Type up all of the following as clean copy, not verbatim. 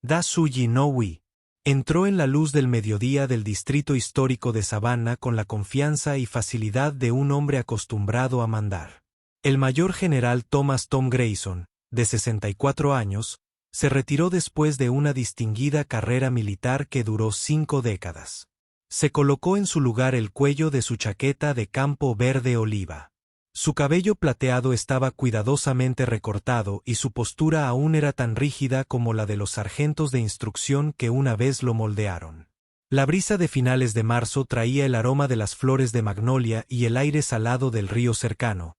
Da Suji no Wi. Entró en la luz del mediodía del distrito histórico de Savannah con la confianza y facilidad de un hombre acostumbrado a mandar. El mayor general Thomas Tom Grayson, de 64 años, se retiró después de una distinguida carrera militar que duró 5 décadas. Se colocó en su lugar el cuello de su chaqueta de campo verde oliva. Su cabello plateado estaba cuidadosamente recortado y su postura aún era tan rígida como la de los sargentos de instrucción que una vez lo moldearon. La brisa de finales de marzo traía el aroma de las flores de magnolia y el aire salado del río cercano,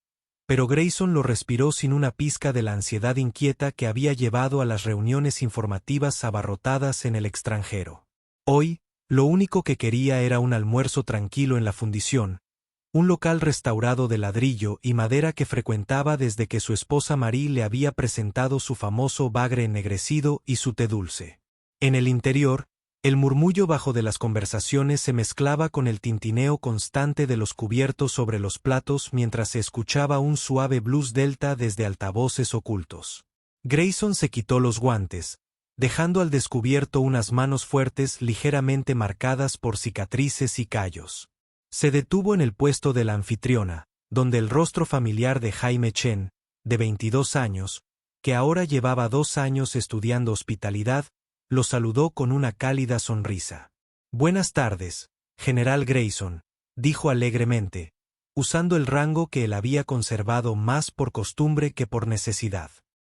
pero Grayson lo respiró sin una pizca de la ansiedad inquieta que había llevado a las reuniones informativas abarrotadas en el extranjero. Hoy, lo único que quería era un almuerzo tranquilo en la fundición, un local restaurado de ladrillo y madera que frecuentaba desde que su esposa Marie le había presentado su famoso bagre ennegrecido y su té dulce. En el interior, el murmullo bajo de las conversaciones se mezclaba con el tintineo constante de los cubiertos sobre los platos mientras se escuchaba un suave blues delta desde altavoces ocultos. Grayson se quitó los guantes, dejando al descubierto unas manos fuertes ligeramente marcadas por cicatrices y callos. Se detuvo en el puesto de la anfitriona, donde el rostro familiar de Jaime Chen, de 22 años, que ahora llevaba 2 años estudiando hospitalidad, lo saludó con una cálida sonrisa. «Buenas tardes, General Grayson», dijo alegremente, usando el rango que él había conservado más por costumbre que por necesidad.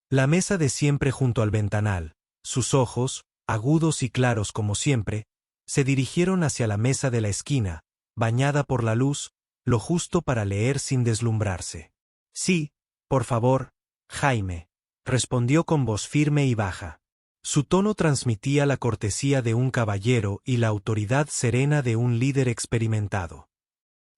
La mesa de siempre junto al ventanal, sus ojos, agudos y claros como siempre, se dirigieron hacia la mesa de la esquina, bañada por la luz, lo justo para leer sin deslumbrarse. «Sí, por favor, Jaime», respondió con voz firme y baja. Su tono transmitía la cortesía de un caballero y la autoridad serena de un líder experimentado.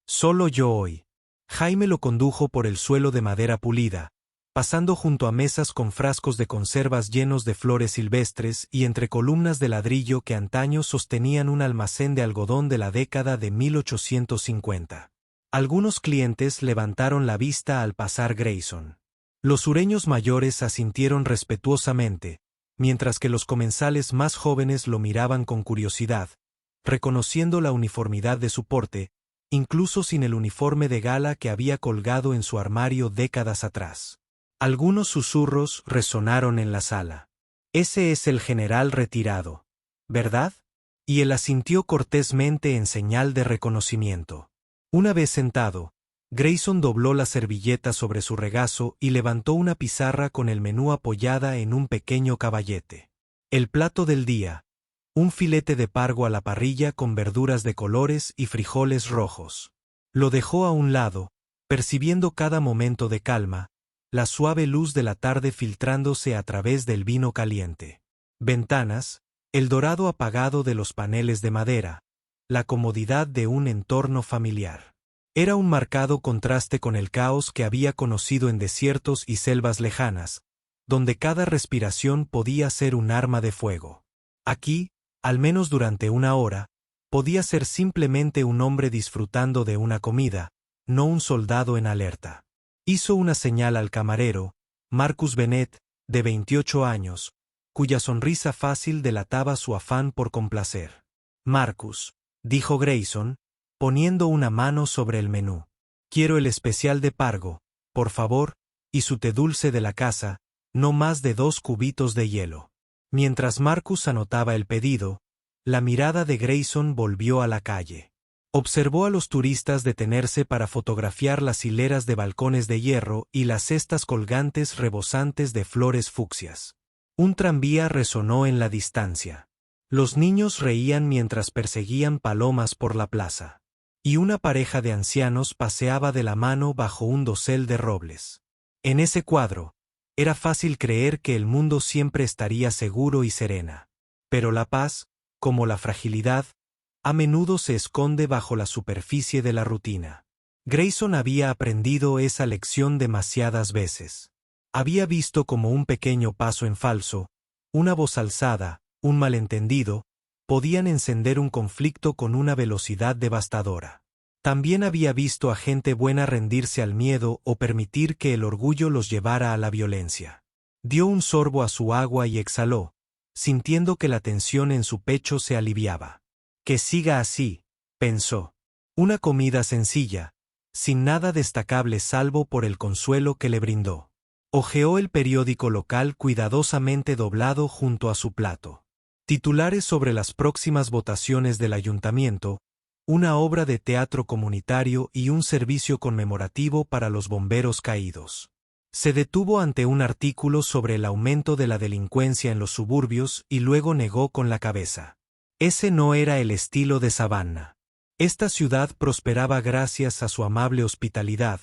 «Solo yo hoy». Jaime lo condujo por el suelo de madera pulida, pasando junto a mesas con frascos de conservas llenos de flores silvestres y entre columnas de ladrillo que antaño sostenían un almacén de algodón de la década de 1850. Algunos clientes levantaron la vista al pasar Grayson. Los sureños mayores asintieron respetuosamente, mientras que los comensales más jóvenes lo miraban con curiosidad, reconociendo la uniformidad de su porte, incluso sin el uniforme de gala que había colgado en su armario décadas atrás. Algunos susurros resonaron en la sala. «Ese es el general retirado, ¿verdad?», y él asintió cortésmente en señal de reconocimiento. Una vez sentado, Grayson dobló la servilleta sobre su regazo y levantó una pizarra con el menú apoyada en un pequeño caballete. El plato del día: un filete de pargo a la parrilla con verduras de colores y frijoles rojos. Lo dejó a un lado, percibiendo cada momento de calma, la suave luz de la tarde filtrándose a través del vino caliente. Ventanas, el dorado apagado de los paneles de madera, la comodidad de un entorno familiar. Era un marcado contraste con el caos que había conocido en desiertos y selvas lejanas, donde cada respiración podía ser un arma de fuego. Aquí, al menos durante una hora, podía ser simplemente un hombre disfrutando de una comida, no un soldado en alerta. Hizo una señal al camarero, Marcus Bennett, de 28 años, cuya sonrisa fácil delataba su afán por complacer. «Marcus», dijo Grayson, poniendo una mano sobre el menú. «Quiero el especial de pargo, por favor, y su té dulce de la casa, no más de 2 cubitos de hielo». Mientras Marcus anotaba el pedido, la mirada de Grayson volvió a la calle. Observó a los turistas detenerse para fotografiar las hileras de balcones de hierro y las cestas colgantes rebosantes de flores fucsias. Un tranvía resonó en la distancia. Los niños reían mientras perseguían palomas por la plaza. Y una pareja de ancianos paseaba de la mano bajo un dosel de robles. En ese cuadro, era fácil creer que el mundo siempre estaría seguro y serena. Pero la paz, como la fragilidad, a menudo se esconde bajo la superficie de la rutina. Grayson había aprendido esa lección demasiadas veces. Había visto como un pequeño paso en falso, una voz alzada, un malentendido, podían encender un conflicto con una velocidad devastadora. También había visto a gente buena rendirse al miedo o permitir que el orgullo los llevara a la violencia. Dio un sorbo a su agua y exhaló, sintiendo que la tensión en su pecho se aliviaba. Que siga así, pensó. Una comida sencilla, sin nada destacable salvo por el consuelo que le brindó. Hojeó el periódico local cuidadosamente doblado junto a su plato. Titulares sobre las próximas votaciones del ayuntamiento, una obra de teatro comunitario y un servicio conmemorativo para los bomberos caídos. Se detuvo ante un artículo sobre el aumento de la delincuencia en los suburbios y luego negó con la cabeza. Ese no era el estilo de Savannah. Esta ciudad prosperaba gracias a su amable hospitalidad,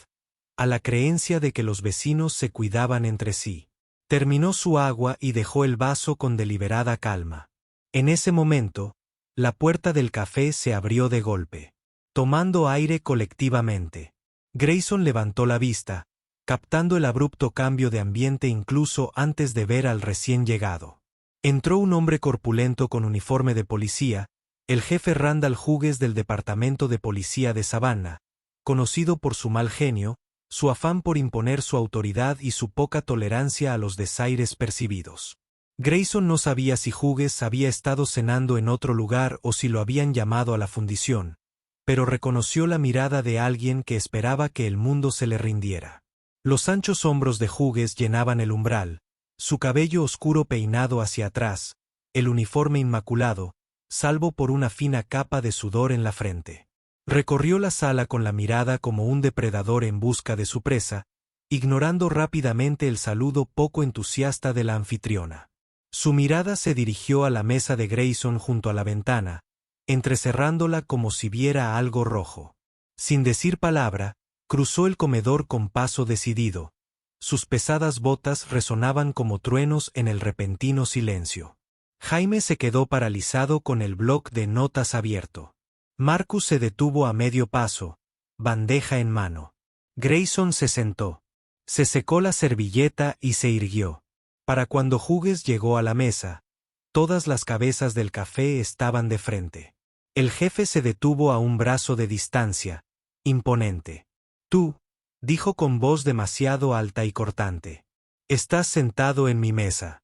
a la creencia de que los vecinos se cuidaban entre sí. Terminó su agua y dejó el vaso con deliberada calma. En ese momento, la puerta del café se abrió de golpe. Tomando aire colectivamente, Grayson levantó la vista, captando el abrupto cambio de ambiente incluso antes de ver al recién llegado. Entró un hombre corpulento con uniforme de policía, el jefe Randall Hughes del Departamento de Policía de Savannah, conocido por su mal genio, su afán por imponer su autoridad y su poca tolerancia a los desaires percibidos. Grayson no sabía si Hughes había estado cenando en otro lugar o si lo habían llamado a la fundición, pero reconoció la mirada de alguien que esperaba que el mundo se le rindiera. Los anchos hombros de Hughes llenaban el umbral, su cabello oscuro peinado hacia atrás, el uniforme inmaculado, salvo por una fina capa de sudor en la frente. Recorrió la sala con la mirada como un depredador en busca de su presa, ignorando rápidamente el saludo poco entusiasta de la anfitriona. Su mirada se dirigió a la mesa de Grayson junto a la ventana, entrecerrándola como si viera algo rojo. Sin decir palabra, cruzó el comedor con paso decidido. Sus pesadas botas resonaban como truenos en el repentino silencio. Jaime se quedó paralizado con el bloc de notas abierto. Marcus se detuvo a medio paso, bandeja en mano. Grayson se sentó. Se secó la servilleta y se irguió. Para cuando Hughes llegó a la mesa, todas las cabezas del café estaban de frente. El jefe se detuvo a un brazo de distancia, imponente. Tú, dijo con voz demasiado alta y cortante. Estás sentado en mi mesa.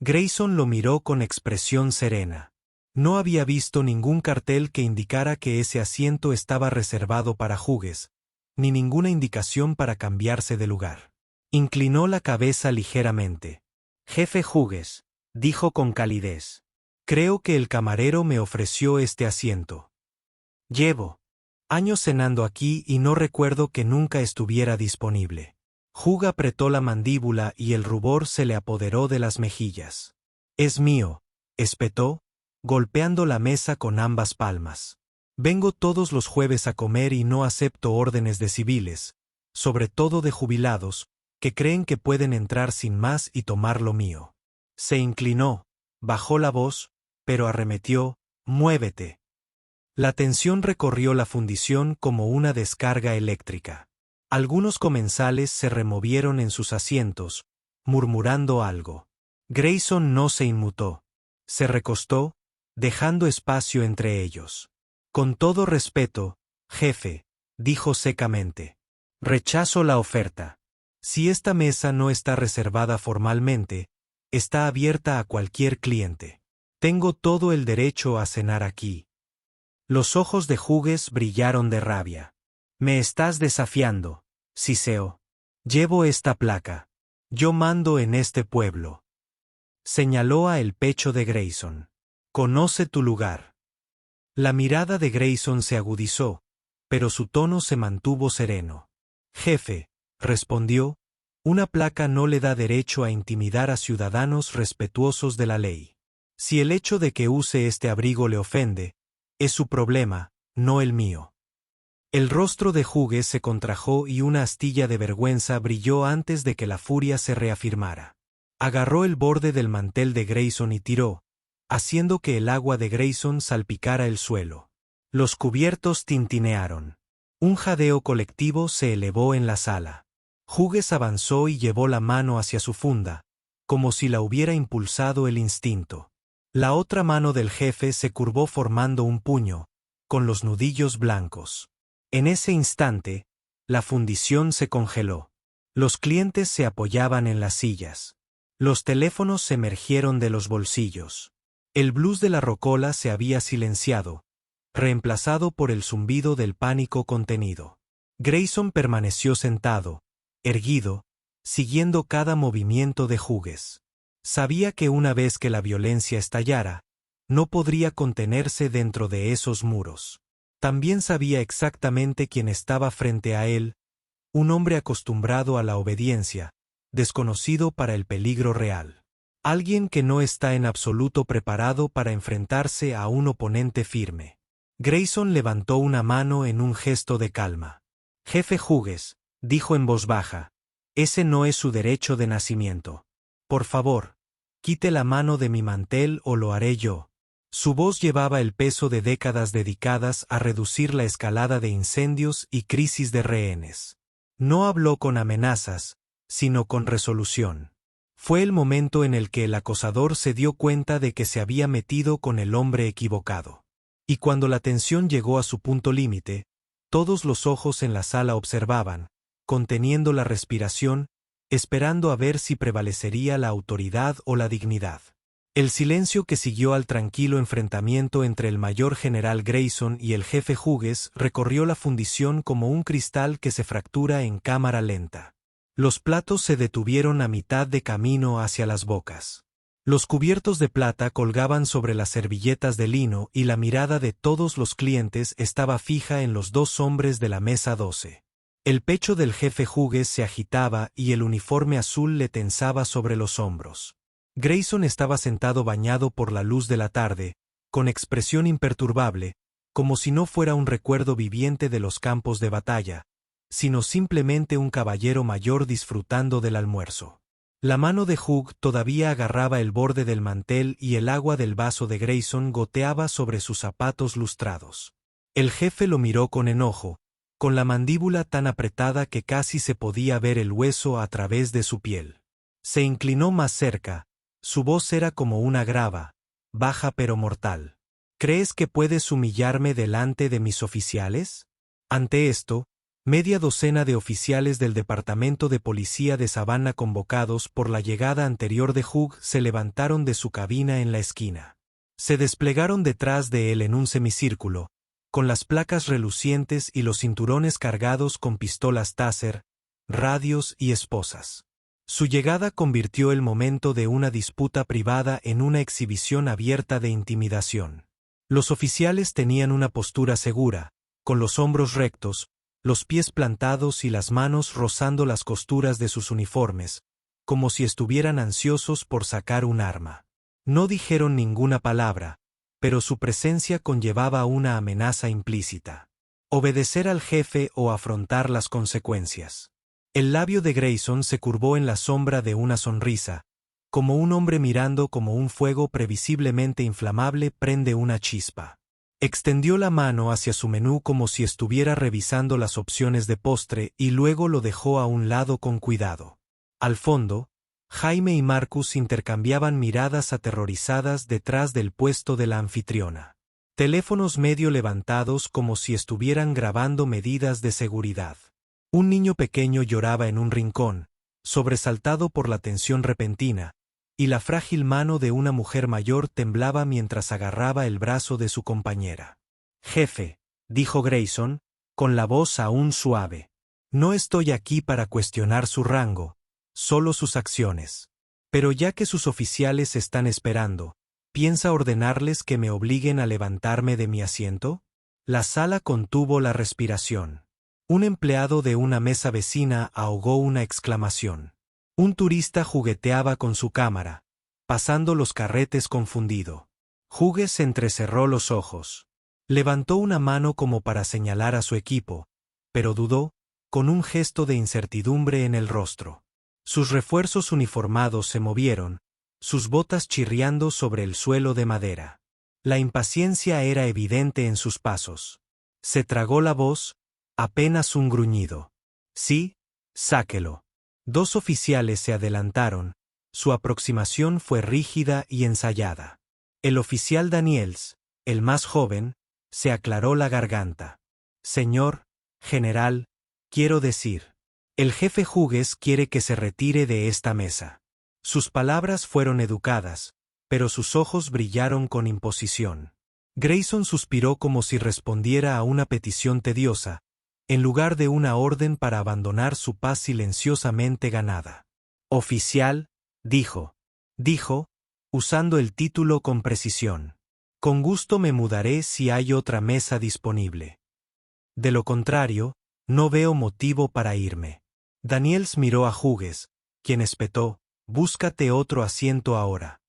Grayson lo miró con expresión serena. No había visto ningún cartel que indicara que ese asiento estaba reservado para Hughes, ni ninguna indicación para cambiarse de lugar. Inclinó la cabeza ligeramente. Jefe Hughes, dijo con calidez. Creo que el camarero me ofreció este asiento. Llevo años cenando aquí y no recuerdo que nunca estuviera disponible. Hugh apretó la mandíbula y el rubor se le apoderó de las mejillas. Es mío, espetó, golpeando la mesa con ambas palmas. Vengo todos los jueves a comer y no acepto órdenes de civiles, sobre todo de jubilados, que creen que pueden entrar sin más y tomar lo mío. Se inclinó, bajó la voz, pero arremetió, muévete. La tensión recorrió la fundición como una descarga eléctrica. Algunos comensales se removieron en sus asientos, murmurando algo. Grayson no se inmutó. Se recostó, dejando espacio entre ellos. Con todo respeto, jefe, dijo secamente. Rechazo la oferta. Si esta mesa no está reservada formalmente, está abierta a cualquier cliente. Tengo todo el derecho a cenar aquí. Los ojos de Hughes brillaron de rabia. Me estás desafiando, siseó. Llevo esta placa. Yo mando en este pueblo. Señaló a el pecho de Grayson. Conoce tu lugar. La mirada de Grayson se agudizó, pero su tono se mantuvo sereno. Jefe, respondió, una placa no le da derecho a intimidar a ciudadanos respetuosos de la ley. Si el hecho de que use este abrigo le ofende, es su problema, no el mío. El rostro de Hughes se contrajo y una astilla de vergüenza brilló antes de que la furia se reafirmara. Agarró el borde del mantel de Grayson y tiró, haciendo que el agua de Grayson salpicara el suelo. Los cubiertos tintinearon. Un jadeo colectivo se elevó en la sala. Hughes avanzó y llevó la mano hacia su funda, como si la hubiera impulsado el instinto. La otra mano del jefe se curvó formando un puño, con los nudillos blancos. En ese instante, la fundición se congeló. Los clientes se apoyaban en las sillas. Los teléfonos se emergieron de los bolsillos. El blues de la rocola se había silenciado, reemplazado por el zumbido del pánico contenido. Grayson permaneció sentado, erguido, siguiendo cada movimiento de Hughes. Sabía que una vez que la violencia estallara, no podría contenerse dentro de esos muros. También sabía exactamente quién estaba frente a él, un hombre acostumbrado a la obediencia, desconocido para el peligro real. Alguien que no está en absoluto preparado para enfrentarse a un oponente firme. Grayson levantó una mano en un gesto de calma. «Jefe Hughes», dijo en voz baja, «ese no es su derecho de nacimiento. Por favor, quite la mano de mi mantel o lo haré yo». Su voz llevaba el peso de décadas dedicadas a reducir la escalada de incendios y crisis de rehenes. No habló con amenazas, sino con resolución. Fue el momento en el que el acosador se dio cuenta de que se había metido con el hombre equivocado. Y cuando la tensión llegó a su punto límite, todos los ojos en la sala observaban, conteniendo la respiración, esperando a ver si prevalecería la autoridad o la dignidad. El silencio que siguió al tranquilo enfrentamiento entre el mayor general Grayson y el jefe Hughes recorrió la fundición como un cristal que se fractura en cámara lenta. Los platos se detuvieron a mitad de camino hacia las bocas. Los cubiertos de plata colgaban sobre las servilletas de lino y la mirada de todos los clientes estaba fija en los dos hombres de la mesa 12. El pecho del jefe Hughes se agitaba y el uniforme azul le tensaba sobre los hombros. Grayson estaba sentado bañado por la luz de la tarde, con expresión imperturbable, como si no fuera un recuerdo viviente de los campos de batalla, sino simplemente un caballero mayor disfrutando del almuerzo. La mano de Hugh todavía agarraba el borde del mantel y el agua del vaso de Grayson goteaba sobre sus zapatos lustrados. El jefe lo miró con enojo, con la mandíbula tan apretada que casi se podía ver el hueso a través de su piel. Se inclinó más cerca, su voz era como una grava, baja pero mortal. ¿Crees que puedes humillarme delante de mis oficiales? Ante esto, media docena de oficiales del Departamento de Policía de Savannah convocados por la llegada anterior de Hugh se levantaron de su cabina en la esquina. Se desplegaron detrás de él en un semicírculo, con las placas relucientes y los cinturones cargados con pistolas Taser, radios y esposas. Su llegada convirtió el momento de una disputa privada en una exhibición abierta de intimidación. Los oficiales tenían una postura segura, con los hombros rectos, los pies plantados y las manos rozando las costuras de sus uniformes, como si estuvieran ansiosos por sacar un arma. No dijeron ninguna palabra, pero su presencia conllevaba una amenaza implícita. Obedecer al jefe o afrontar las consecuencias. El labio de Grayson se curvó en la sombra de una sonrisa, como un hombre mirando como un fuego previsiblemente inflamable prende una chispa. Extendió la mano hacia su menú como si estuviera revisando las opciones de postre y luego lo dejó a un lado con cuidado. Al fondo, Jaime y Marcus intercambiaban miradas aterrorizadas detrás del puesto de la anfitriona. Teléfonos medio levantados como si estuvieran grabando medidas de seguridad. Un niño pequeño lloraba en un rincón, sobresaltado por la tensión repentina, y la frágil mano de una mujer mayor temblaba mientras agarraba el brazo de su compañera. «Jefe», dijo Grayson, con la voz aún suave, «no estoy aquí para cuestionar su rango, solo sus acciones. Pero ya que sus oficiales están esperando, ¿piensa ordenarles que me obliguen a levantarme de mi asiento?» La sala contuvo la respiración. Un empleado de una mesa vecina ahogó una exclamación. Un turista jugueteaba con su cámara, pasando los carretes confundido. Hughes entrecerró los ojos. Levantó una mano como para señalar a su equipo, pero dudó, con un gesto de incertidumbre en el rostro. Sus refuerzos uniformados se movieron, sus botas chirriando sobre el suelo de madera. La impaciencia era evidente en sus pasos. Se tragó la voz, apenas un gruñido. «Sí, sáquelo». Dos oficiales se adelantaron, su aproximación fue rígida y ensayada. El oficial Daniels, el más joven, se aclaró la garganta. «Señor, general, quiero decir, el jefe Hughes quiere que se retire de esta mesa». Sus palabras fueron educadas, pero sus ojos brillaron con imposición. Grayson suspiró como si respondiera a una petición tediosa, en lugar de una orden para abandonar su paz silenciosamente ganada. Oficial, dijo, usando el título con precisión. Con gusto me mudaré si hay otra mesa disponible. De lo contrario, no veo motivo para irme. Daniels miró a Hughes, quien espetó, búscate otro asiento ahora.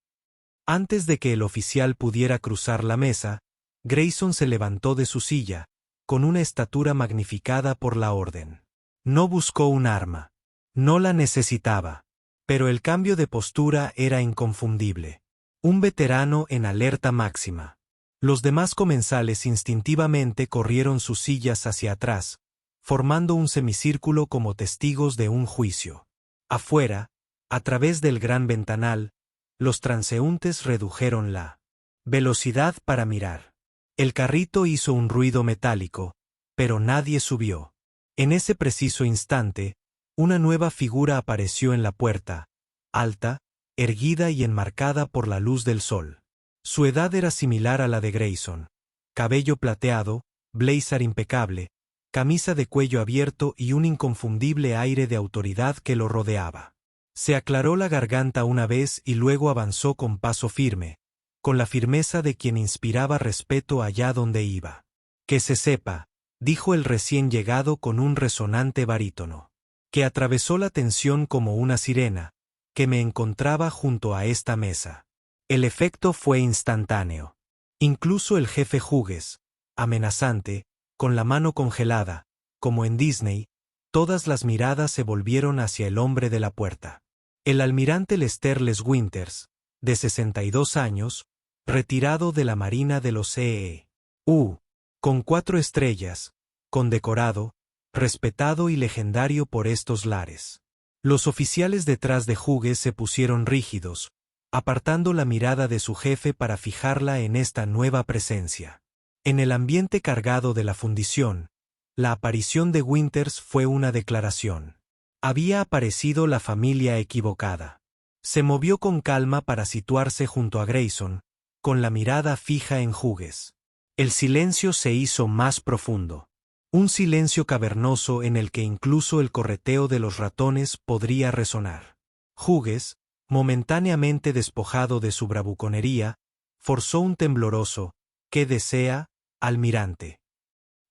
Antes de que el oficial pudiera cruzar la mesa, Grayson se levantó de su silla, con una estatura magnificada por la orden. No buscó un arma. No la necesitaba. Pero el cambio de postura era inconfundible. Un veterano en alerta máxima. Los demás comensales instintivamente corrieron sus sillas hacia atrás, formando un semicírculo como testigos de un juicio. Afuera, a través del gran ventanal, los transeúntes redujeron la velocidad para mirar. El carrito hizo un ruido metálico, pero nadie subió. En ese preciso instante, una nueva figura apareció en la puerta, alta, erguida y enmarcada por la luz del sol. Su edad era similar a la de Grayson. Cabello plateado, blazer impecable, camisa de cuello abierto y un inconfundible aire de autoridad que lo rodeaba. Se aclaró la garganta una vez y luego avanzó con paso firme, con la firmeza de quien inspiraba respeto allá donde iba. Que se sepa, dijo el recién llegado con un resonante barítono, que atravesó la tensión como una sirena, que me encontraba junto a esta mesa. El efecto fue instantáneo. Incluso el jefe Hughes, amenazante, con la mano congelada, como en Disney, todas las miradas se volvieron hacia el hombre de la puerta. El almirante Lester Les Winters, de 62 años, retirado de la Marina de los E.U., con 4 estrellas, condecorado, respetado y legendario por estos lares. Los oficiales detrás de Hughes se pusieron rígidos, apartando la mirada de su jefe para fijarla en esta nueva presencia. En el ambiente cargado de la fundición, la aparición de Winters fue una declaración. Había aparecido la familia equivocada. Se movió con calma para situarse junto a Grayson, con la mirada fija en Hughes. El silencio se hizo más profundo. Un silencio cavernoso en el que incluso el correteo de los ratones podría resonar. Hughes, momentáneamente despojado de su bravuconería, forzó un tembloroso «¿Qué desea, almirante?».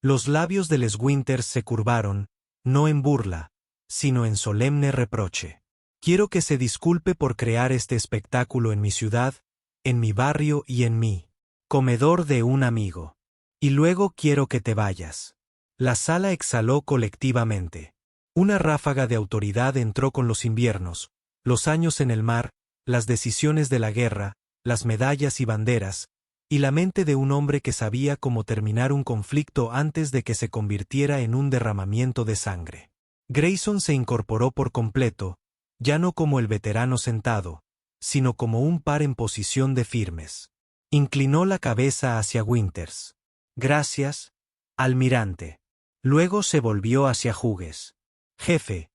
Los labios de Les Winters se curvaron, no en burla, sino en solemne reproche. Quiero que se disculpe por crear este espectáculo en mi ciudad, en mi barrio y en mi comedor de un amigo. Y luego quiero que te vayas. La sala exhaló colectivamente. Una ráfaga de autoridad entró con los inviernos, los años en el mar, las decisiones de la guerra, las medallas y banderas, y la mente de un hombre que sabía cómo terminar un conflicto antes de que se convirtiera en un derramamiento de sangre. Grayson se incorporó por completo, ya no como el veterano sentado, sino como un par en posición de firmes. Inclinó la cabeza hacia Winters. Gracias, almirante. Luego se volvió hacia Hughes. Jefe,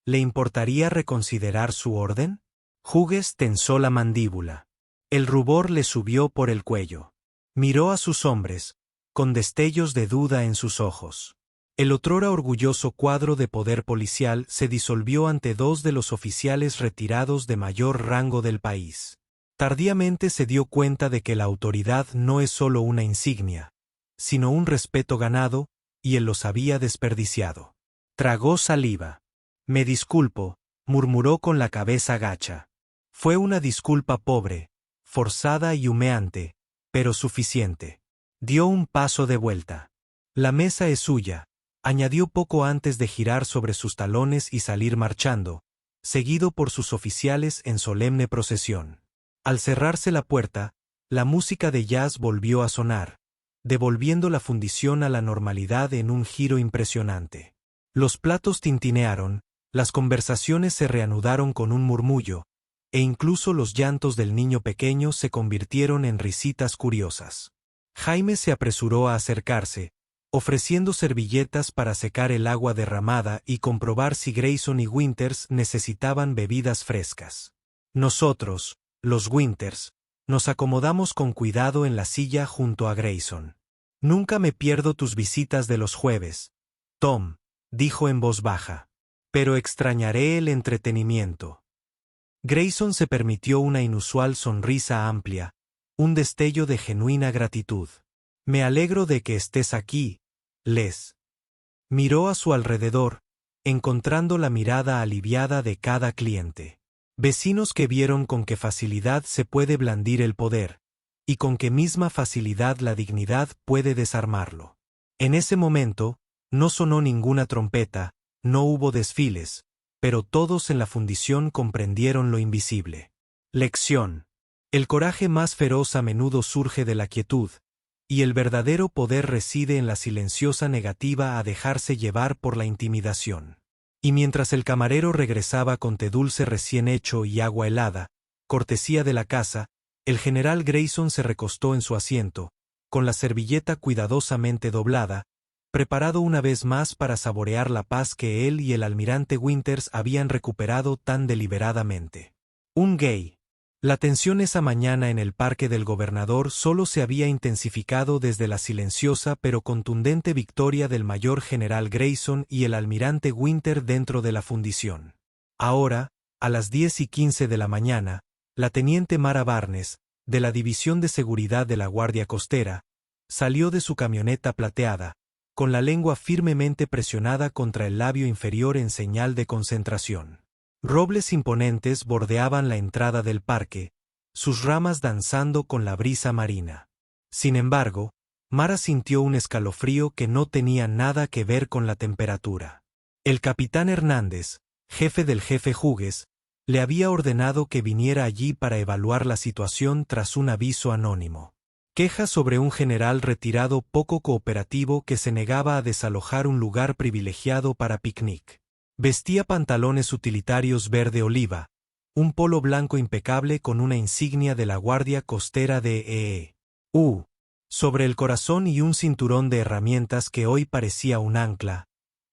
¿le importaría reconsiderar su orden? Hughes tensó la mandíbula. El rubor le subió por el cuello. Miró a sus hombres, con destellos de duda en sus ojos. El otrora orgulloso cuadro de poder policial se disolvió ante 2 de los oficiales retirados de mayor rango del país. Tardíamente se dio cuenta de que la autoridad no es solo una insignia, sino un respeto ganado, y él los había desperdiciado. Tragó saliva. Me disculpo, murmuró con la cabeza gacha. Fue una disculpa pobre, forzada y humeante, pero suficiente. Dio un paso de vuelta. La mesa es suya, añadió poco antes de girar sobre sus talones y salir marchando, seguido por sus oficiales en solemne procesión. Al cerrarse la puerta, la música de jazz volvió a sonar, devolviendo la fundición a la normalidad en un giro impresionante. Los platos tintinearon, las conversaciones se reanudaron con un murmullo, e incluso los llantos del niño pequeño se convirtieron en risitas curiosas. Jaime se apresuró a acercarse, ofreciendo servilletas para secar el agua derramada y comprobar si Grayson y Winters necesitaban bebidas frescas. Nosotros, los Winters, nos acomodamos con cuidado en la silla junto a Grayson. Nunca me pierdo tus visitas de los jueves, Tom, dijo en voz baja. Pero extrañaré el entretenimiento. Grayson se permitió una inusual sonrisa amplia, un destello de genuina gratitud. Me alegro de que estés aquí, Les. Miró a su alrededor, encontrando la mirada aliviada de cada cliente. Vecinos que vieron con qué facilidad se puede blandir el poder, y con qué misma facilidad la dignidad puede desarmarlo. En ese momento, no sonó ninguna trompeta, no hubo desfiles, pero todos en la fundición comprendieron lo invisible. Lección. El coraje más feroz a menudo surge de la quietud, y el verdadero poder reside en la silenciosa negativa a dejarse llevar por la intimidación. Y mientras el camarero regresaba con té dulce recién hecho y agua helada, cortesía de la casa, el general Grayson se recostó en su asiento, con la servilleta cuidadosamente doblada, preparado una vez más para saborear la paz que él y el almirante Winters habían recuperado tan deliberadamente. Un gay. La tensión esa mañana en el parque del gobernador solo se había intensificado desde la silenciosa pero contundente victoria del mayor general Grayson y el almirante Winter dentro de la fundición. Ahora, a las 10:15 de la mañana, la teniente Mara Barnes, de la División de Seguridad de la Guardia Costera, salió de su camioneta plateada, con la lengua firmemente presionada contra el labio inferior en señal de concentración. Robles imponentes bordeaban la entrada del parque, sus ramas danzando con la brisa marina. Sin embargo, Mara sintió un escalofrío que no tenía nada que ver con la temperatura. El capitán Hernández, jefe del jefe Hughes, le había ordenado que viniera allí para evaluar la situación tras un aviso anónimo. Quejas sobre un general retirado poco cooperativo que se negaba a desalojar un lugar privilegiado para picnic. Vestía pantalones utilitarios verde oliva, un polo blanco impecable con una insignia de la Guardia Costera de E.E.U. sobre el corazón y un cinturón de herramientas que hoy parecía un ancla,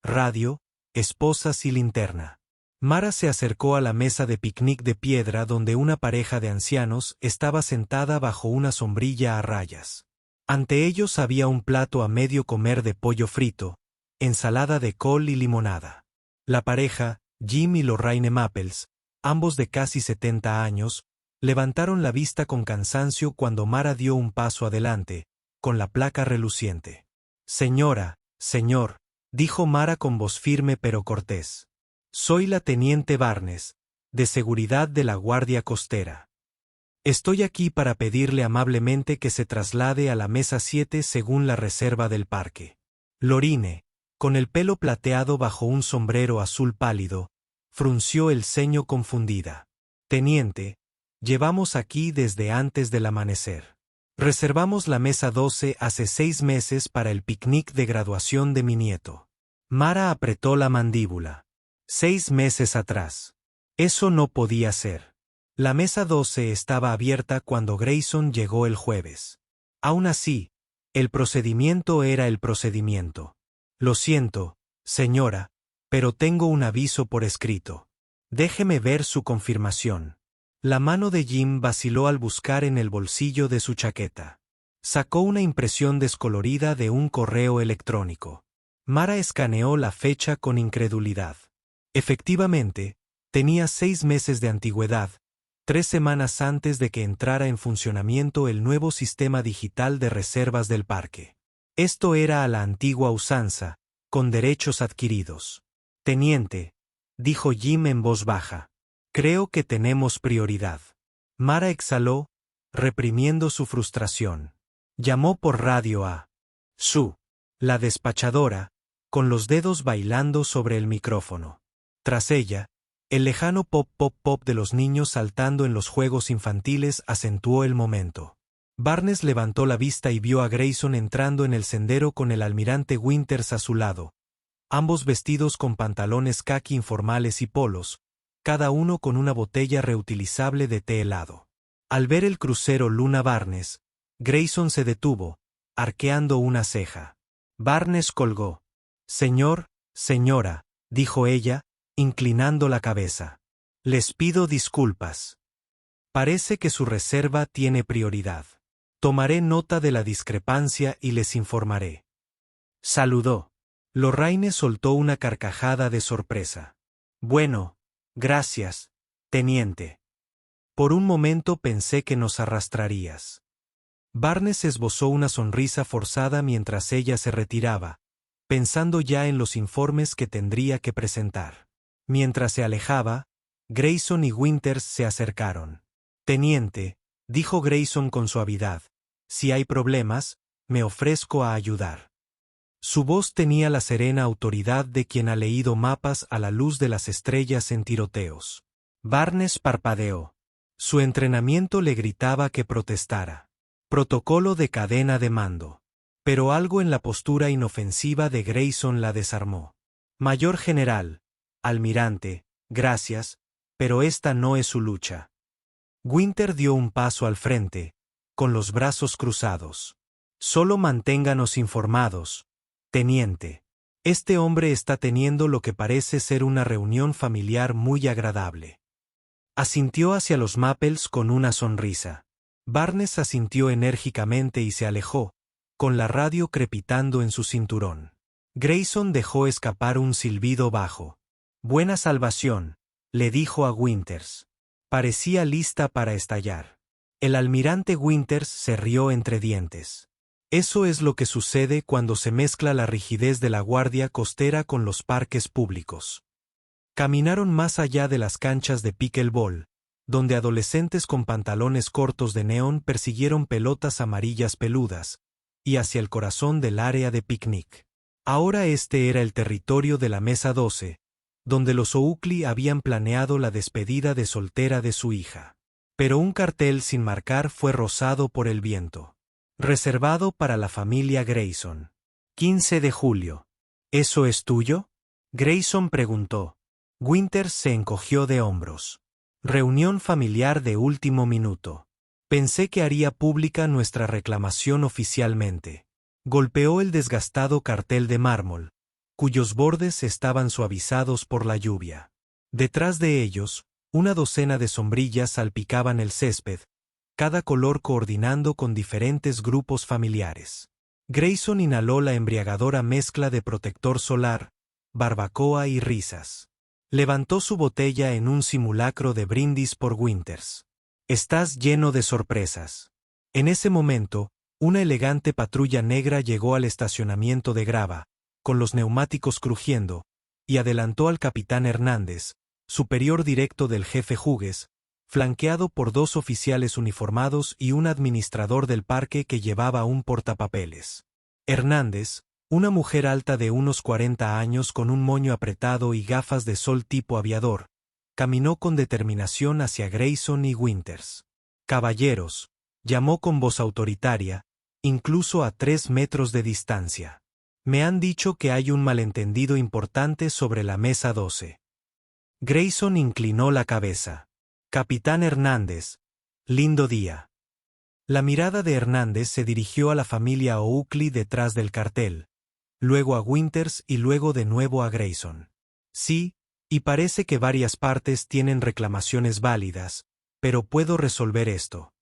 radio, esposas y linterna. Mara se acercó a la mesa de picnic de piedra donde una pareja de ancianos estaba sentada bajo una sombrilla a rayas. Ante ellos había un plato a medio comer de pollo frito, ensalada de col y limonada. La pareja, Jim y Lorraine Maples, ambos de casi 70 años, levantaron la vista con cansancio cuando Mara dio un paso adelante, con la placa reluciente. Señora, señor, dijo Mara con voz firme pero cortés. Soy la teniente Barnes, de seguridad de la Guardia Costera. Estoy aquí para pedirle amablemente que se traslade a la mesa 7 según la reserva del parque. Lorine, con el pelo plateado bajo un sombrero azul pálido, frunció el ceño confundida. Teniente, llevamos aquí desde antes del amanecer. Reservamos la mesa 12 hace 6 meses para el picnic de graduación de mi nieto. Mara apretó la mandíbula. 6 meses atrás. Eso no podía ser. La mesa 12 estaba abierta cuando Grayson llegó el jueves. Aún así, el procedimiento era el procedimiento. Lo siento, señora, pero tengo un aviso por escrito. Déjeme ver su confirmación. La mano de Jim vaciló al buscar en el bolsillo de su chaqueta. Sacó una impresión descolorida de un correo electrónico. Mara escaneó la fecha con incredulidad. Efectivamente, tenía 6 meses de antigüedad, 3 semanas antes de que entrara en funcionamiento el nuevo sistema digital de reservas del parque. Esto era a la antigua usanza, con derechos adquiridos. Teniente, dijo Jim en voz baja, creo que tenemos prioridad. Mara exhaló, reprimiendo su frustración. Llamó por radio a Sue, la despachadora, con los dedos bailando sobre el micrófono. Tras ella, el lejano pop pop pop de los niños saltando en los juegos infantiles acentuó el momento. Barnes levantó la vista y vio a Grayson entrando en el sendero con el almirante Winters a su lado, ambos vestidos con pantalones caqui informales y polos, cada uno con una botella reutilizable de té helado. Al ver el crucero Luna Barnes, Grayson se detuvo, arqueando una ceja. Barnes colgó. Señor, señora, dijo ella, inclinando la cabeza. Les pido disculpas. Parece que su reserva tiene prioridad. Tomaré nota de la discrepancia y les informaré. Saludó. Lorraine soltó una carcajada de sorpresa. Bueno, gracias, teniente. Por un momento pensé que nos arrastrarías. Barnes esbozó una sonrisa forzada mientras ella se retiraba, pensando ya en los informes que tendría que presentar. Mientras se alejaba, Grayson y Winters se acercaron. Teniente, dijo Grayson con suavidad, si hay problemas, me ofrezco a ayudar. Su voz tenía la serena autoridad de quien ha leído mapas a la luz de las estrellas en tiroteos. Barnes parpadeó. Su entrenamiento le gritaba que protestara. Protocolo de cadena de mando. Pero algo en la postura inofensiva de Grayson la desarmó. Mayor general, almirante, gracias, pero esta no es su lucha. Winter dio un paso al frente, con los brazos cruzados. Solo manténganos informados, teniente. Este hombre está teniendo lo que parece ser una reunión familiar muy agradable. Asintió hacia los Maples con una sonrisa. Barnes asintió enérgicamente y se alejó, con la radio crepitando en su cinturón. Grayson dejó escapar un silbido bajo. Buena salvación, le dijo a Winters. Parecía lista para estallar. El almirante Winters se rió entre dientes. Eso es lo que sucede cuando se mezcla la rigidez de la guardia costera con los parques públicos. Caminaron más allá de las canchas de pickleball, donde adolescentes con pantalones cortos de neón persiguieron pelotas amarillas peludas, y hacia el corazón del área de picnic. Ahora este era el territorio de la Mesa 12, donde los Oakley habían planeado la despedida de soltera de su hija. Pero un cartel sin marcar fue rozado por el viento. Reservado para la familia Grayson. 15 de julio. ¿Eso es tuyo? Grayson preguntó. Winters se encogió de hombros. Reunión familiar de último minuto. Pensé que haría pública nuestra reclamación oficialmente. Golpeó el desgastado cartel de mármol, cuyos bordes estaban suavizados por la lluvia. Detrás de ellos, una docena de sombrillas salpicaban el césped, cada color coordinando con diferentes grupos familiares. Grayson inhaló la embriagadora mezcla de protector solar, barbacoa y risas. Levantó su botella en un simulacro de brindis por Winters. Estás lleno de sorpresas. En ese momento, una elegante patrulla negra llegó al estacionamiento de grava, con los neumáticos crujiendo, y adelantó al capitán Hernández, superior directo del jefe Hughes, flanqueado por dos oficiales uniformados y un administrador del parque que llevaba un portapapeles. Hernández, una mujer alta de unos 40 años con un moño apretado y gafas de sol tipo aviador, caminó con determinación hacia Grayson y Winters. Caballeros, llamó con voz autoritaria, incluso a 3 metros de distancia. Me han dicho que hay un malentendido importante sobre la Mesa 12. Grayson inclinó la cabeza. Capitán Hernández, lindo día. La mirada de Hernández se dirigió a la familia Oakley detrás del cartel, luego a Winters y luego de nuevo a Grayson. Sí, y parece que varias partes tienen reclamaciones válidas, pero puedo resolver esto.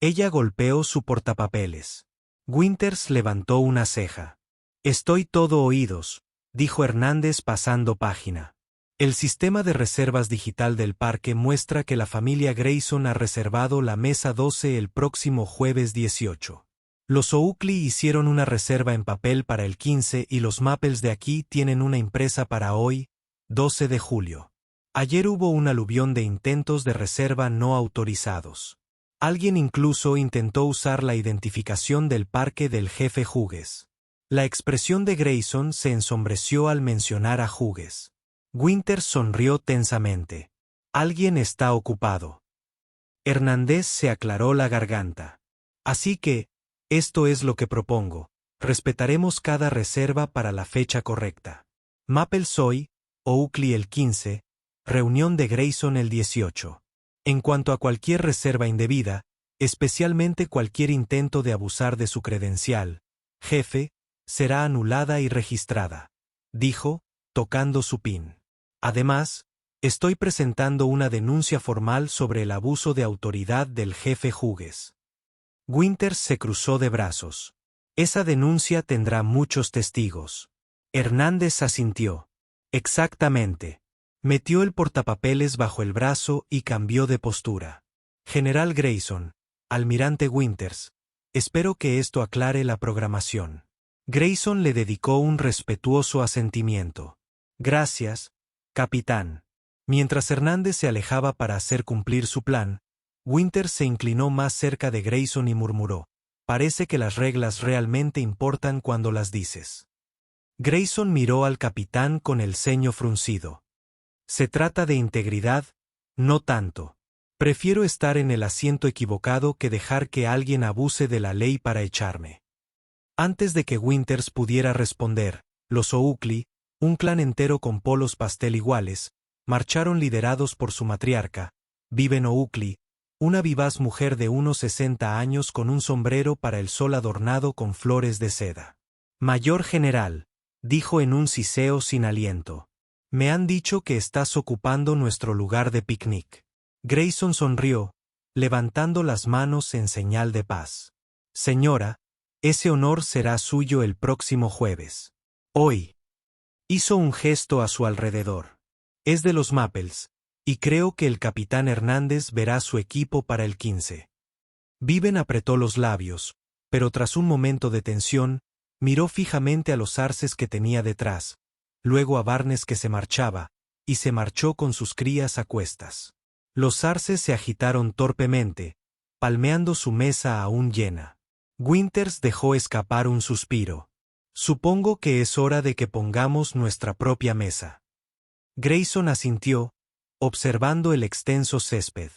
Ella golpeó su portapapeles. Winters levantó una ceja. Estoy todo oídos, dijo Hernández pasando página. El sistema de reservas digital del parque muestra que la familia Grayson ha reservado la Mesa 12 el próximo jueves 18. Los Oakley hicieron una reserva en papel para el 15 y los Maples de aquí tienen una impresa para hoy, 12 de julio. Ayer hubo un aluvión de intentos de reserva no autorizados. Alguien incluso intentó usar la identificación del parque del jefe Hughes. La expresión de Grayson se ensombreció al mencionar a Hughes. Winters sonrió tensamente. Alguien está ocupado. Hernández se aclaró la garganta. Así que, esto es lo que propongo. Respetaremos cada reserva para la fecha correcta. Maples hoy, Oakley el 15, reunión de Grayson el 18. En cuanto a cualquier reserva indebida, especialmente cualquier intento de abusar de su credencial, jefe, será anulada y registrada, dijo, tocando su pin. Además, Estoy presentando una denuncia formal sobre el abuso de autoridad del jefe Hughes. Winters se cruzó de brazos. Esa denuncia tendrá muchos testigos. Hernández asintió. Exactamente. Metió el portapapeles bajo el brazo y cambió de postura. General Grayson, almirante Winters, espero que esto aclare la programación. Grayson le dedicó un respetuoso asentimiento. Gracias, capitán. Mientras Hernández se alejaba para hacer cumplir su plan, Winters se inclinó más cerca de Grayson y murmuró: parece que las reglas realmente importan cuando las dices. Grayson miró al capitán con el ceño fruncido. Se trata de integridad, no tanto. Prefiero estar en el asiento equivocado que dejar que alguien abuse de la ley para echarme. Antes de que Winters pudiera responder, los Oakley, un clan entero con polos pastel iguales, marcharon liderados por su matriarca, Viven Oakley, una vivaz mujer de unos 60 años con un sombrero para el sol adornado con flores de seda. Mayor general, dijo en un siseo sin aliento. Me han dicho que estás ocupando nuestro lugar de picnic. Grayson sonrió, levantando las manos en señal de paz. Señora, ese honor será suyo el próximo jueves. Hoy. Hizo un gesto a su alrededor. Es de los Maples, y creo que el capitán Hernández verá su equipo para el 15. Viven apretó los labios, pero tras un momento de tensión, miró fijamente a los arces que tenía detrás, luego a Barnes que se marchaba, y se marchó con sus crías a cuestas. Los arces se agitaron torpemente, palmeando su mesa aún llena. Winters dejó escapar un suspiro. Supongo que es hora de que pongamos nuestra propia mesa. Grayson asintió, observando el extenso césped.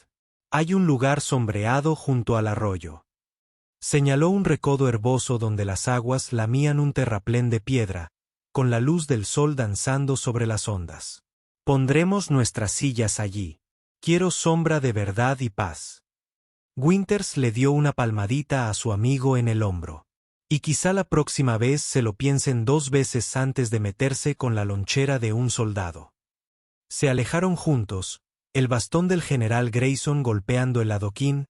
Hay un lugar sombreado junto al arroyo. Señaló un recodo herboso donde las aguas lamían un terraplén de piedra, con la luz del sol danzando sobre las ondas. Pondremos nuestras sillas allí. Quiero sombra de verdad y paz. Winters le dio una palmadita a su amigo en el hombro. Y quizá la próxima vez se lo piensen 2 veces antes de meterse con la lonchera de un soldado. Se alejaron juntos, el bastón del general Grayson golpeando el adoquín,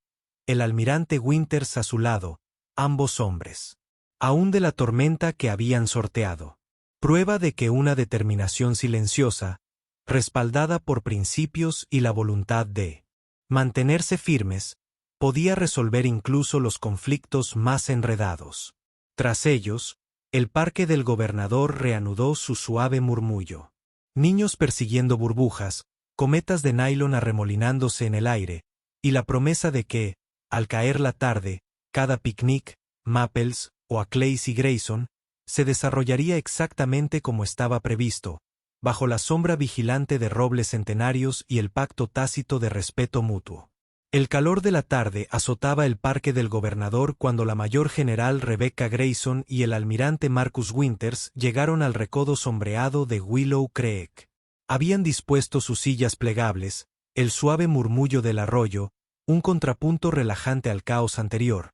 el almirante Winters a su lado, ambos hombres. Aún de la tormenta que habían sorteado. Prueba de que una determinación silenciosa, respaldada por principios y la voluntad de mantenerse firmes, podía resolver incluso los conflictos más enredados. Tras ellos, el parque del gobernador reanudó su suave murmullo. Niños persiguiendo burbujas, cometas de nylon arremolinándose en el aire, y la promesa de que, al caer la tarde, cada picnic, Maples o a Clays y Grayson, se desarrollaría exactamente como estaba previsto, bajo la sombra vigilante de robles centenarios y el pacto tácito de respeto mutuo. El calor de la tarde azotaba el parque del gobernador cuando la mayor general Rebecca Grayson y el almirante Marcus Winters llegaron al recodo sombreado de Willow Creek. Habían dispuesto sus sillas plegables, el suave murmullo del arroyo, un contrapunto relajante al caos anterior,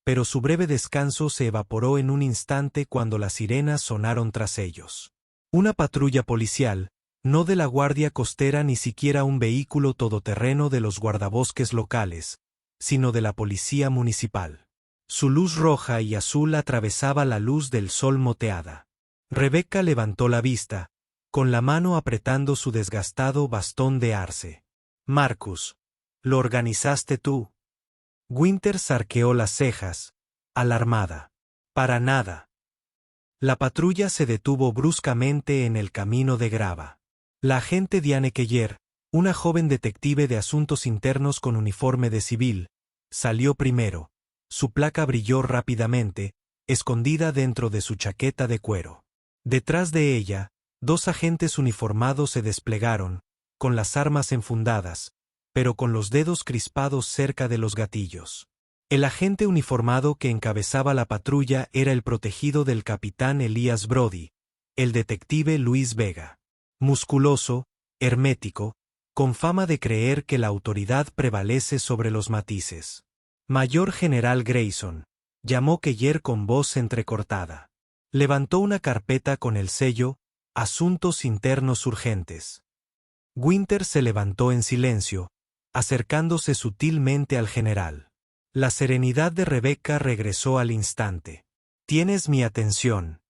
pero su breve descanso se evaporó en un instante cuando las sirenas sonaron tras ellos. Una patrulla policial, no de la Guardia Costera ni siquiera un vehículo todoterreno de los guardabosques locales, sino de la policía municipal. Su luz roja y azul atravesaba la luz del sol moteada. Rebecca levantó la vista, con la mano apretando su desgastado bastón de arce. Marcus, ¿lo organizaste tú? Winters arqueó las cejas, alarmada. Para nada. La patrulla se detuvo bruscamente en el camino de grava. La agente Diane Keller, una joven detective de asuntos internos con uniforme de civil, salió primero. Su placa brilló rápidamente, escondida dentro de su chaqueta de cuero. Detrás de ella, 2 agentes uniformados se desplegaron, con las armas enfundadas, pero con los dedos crispados cerca de los gatillos. El agente uniformado que encabezaba la patrulla era el protegido del capitán Elías Brody, el detective Luis Vega. Musculoso, hermético, con fama de creer que la autoridad prevalece sobre los matices. Mayor General Grayson, llamó Keller con voz entrecortada. Levantó una carpeta con el sello, Asuntos Internos Urgentes. Winter se levantó en silencio, acercándose sutilmente al general. La serenidad de Rebecca regresó al instante. «Tienes mi atención».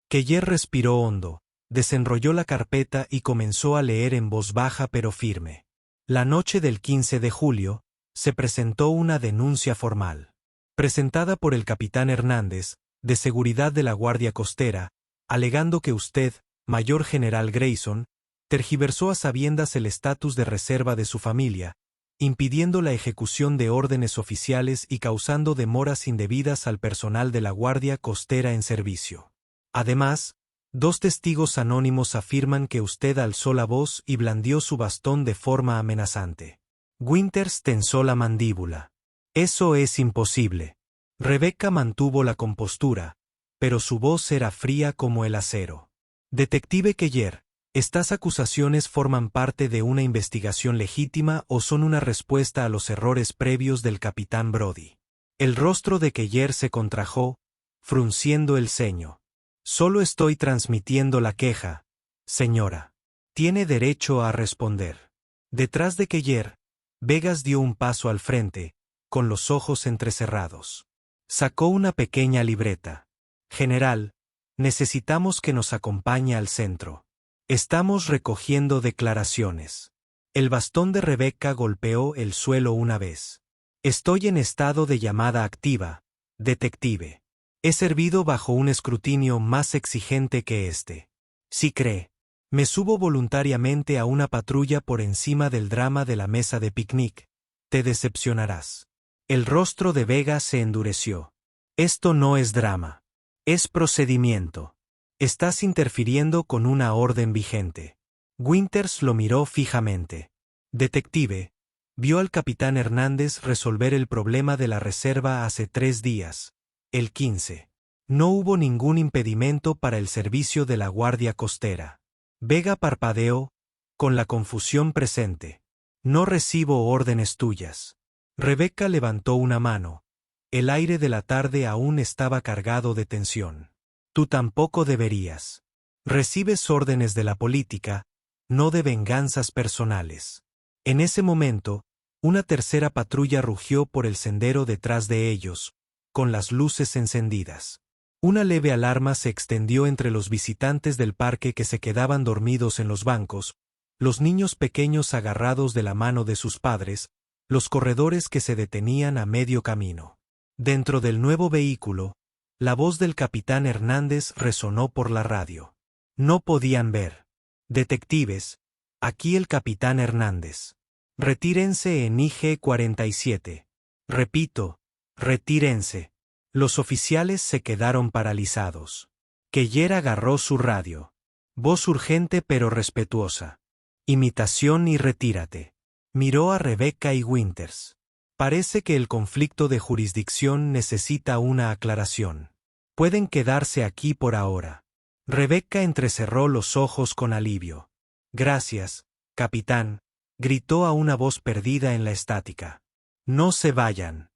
Keller respiró hondo, desenrolló la carpeta y comenzó a leer en voz baja pero firme. La noche del 15 de julio, se presentó una denuncia formal. Presentada por el capitán Hernández, de seguridad de la Guardia Costera, alegando que usted, mayor general Grayson, tergiversó a sabiendas el estatus de reserva de su familia, impidiendo la ejecución de órdenes oficiales y causando demoras indebidas al personal de la Guardia Costera en servicio. Además, 2 testigos anónimos afirman que usted alzó la voz y blandió su bastón de forma amenazante. Winters tensó la mandíbula. «Eso es imposible». Rebecca mantuvo la compostura, pero su voz era fría como el acero. «Detective Keller, ¿estas acusaciones forman parte de una investigación legítima o son una respuesta a los errores previos del capitán Brody?» El rostro de Keller se contrajo, frunciendo el ceño. «Solo estoy transmitiendo la queja, señora. Tiene derecho a responder». Detrás de Keller, Vegas dio un paso al frente, con los ojos entrecerrados. Sacó una pequeña libreta. «General, necesitamos que nos acompañe al centro. Estamos recogiendo declaraciones». El bastón de Rebecca golpeó el suelo una vez. «Estoy en estado de llamada activa, detective. He servido bajo un escrutinio más exigente que este. Si cree, me subo voluntariamente a una patrulla por encima del drama de la mesa de picnic. Te decepcionarás». El rostro de Vega se endureció. «Esto no es drama. Es procedimiento. Estás interfiriendo con una orden vigente». Winters lo miró fijamente. «Detective, vio al capitán Hernández resolver el problema de la reserva hace 3 días, el 15. No hubo ningún impedimento para el servicio de la Guardia Costera». Vega parpadeó, con la confusión presente. «No recibo órdenes tuyas». Rebecca levantó una mano. El aire de la tarde aún estaba cargado de tensión. «Tú tampoco deberías. Recibes órdenes de la política, no de venganzas personales». En ese momento, una tercera patrulla rugió por el sendero detrás de ellos, con las luces encendidas. Una leve alarma se extendió entre los visitantes del parque que se quedaban dormidos en los bancos, los niños pequeños agarrados de la mano de sus padres, los corredores que se detenían a medio camino. Dentro del nuevo vehículo, la voz del capitán Hernández resonó por la radio. No podían ver. «Detectives, aquí el capitán Hernández. Retírense en IG-47. Repito, retírense». Los oficiales se quedaron paralizados. Keller agarró su radio. Voz urgente pero respetuosa. «Imitación y retírate». Miró a Rebecca y Winters. «Parece que el conflicto de jurisdicción necesita una aclaración. Pueden quedarse aquí por ahora». Rebecca entrecerró los ojos con alivio. «Gracias, capitán», gritó a una voz perdida en la estática. «No se vayan».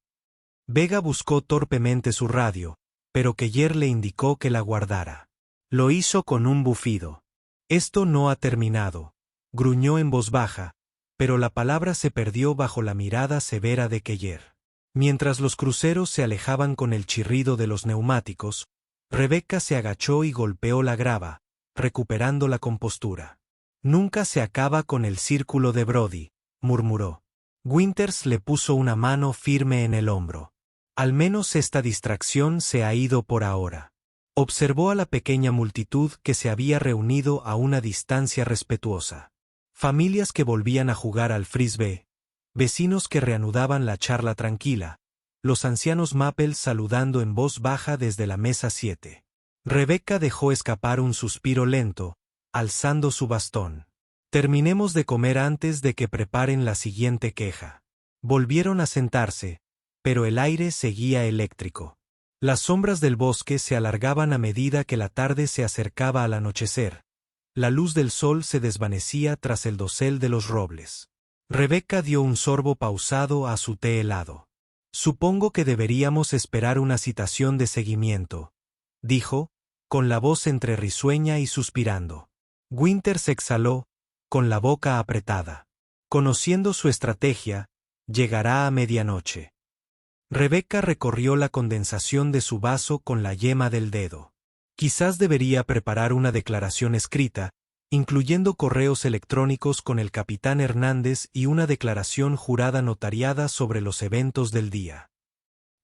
Vega buscó torpemente su radio, pero Keller le indicó que la guardara. Lo hizo con un bufido. «Esto no ha terminado», gruñó en voz baja, pero la palabra se perdió bajo la mirada severa de Keller. Mientras los cruceros se alejaban con el chirrido de los neumáticos, Rebecca se agachó y golpeó la grava, recuperando la compostura. «Nunca se acaba con el círculo de Brody», murmuró. Winters le puso una mano firme en el hombro. «Al menos esta distracción se ha ido por ahora». Observó a la pequeña multitud que se había reunido a una distancia respetuosa. Familias que volvían a jugar al frisbee, vecinos que reanudaban la charla tranquila, los ancianos Maples saludando en voz baja desde la mesa 7. Rebecca dejó escapar un suspiro lento, alzando su bastón. «Terminemos de comer antes de que preparen la siguiente queja». Volvieron a sentarse, pero el aire seguía eléctrico. Las sombras del bosque se alargaban a medida que la tarde se acercaba al anochecer. La luz del sol se desvanecía tras el dosel de los robles. Rebecca dio un sorbo pausado a su té helado. «Supongo que deberíamos esperar una citación de seguimiento», dijo, con la voz entre risueña y suspirando. Winters exhaló, con la boca apretada. Conociendo su estrategia, llegará a medianoche. Rebecca recorrió la condensación de su vaso con la yema del dedo. Quizás debería preparar una declaración escrita, incluyendo correos electrónicos con el capitán Hernández y una declaración jurada notariada sobre los eventos del día.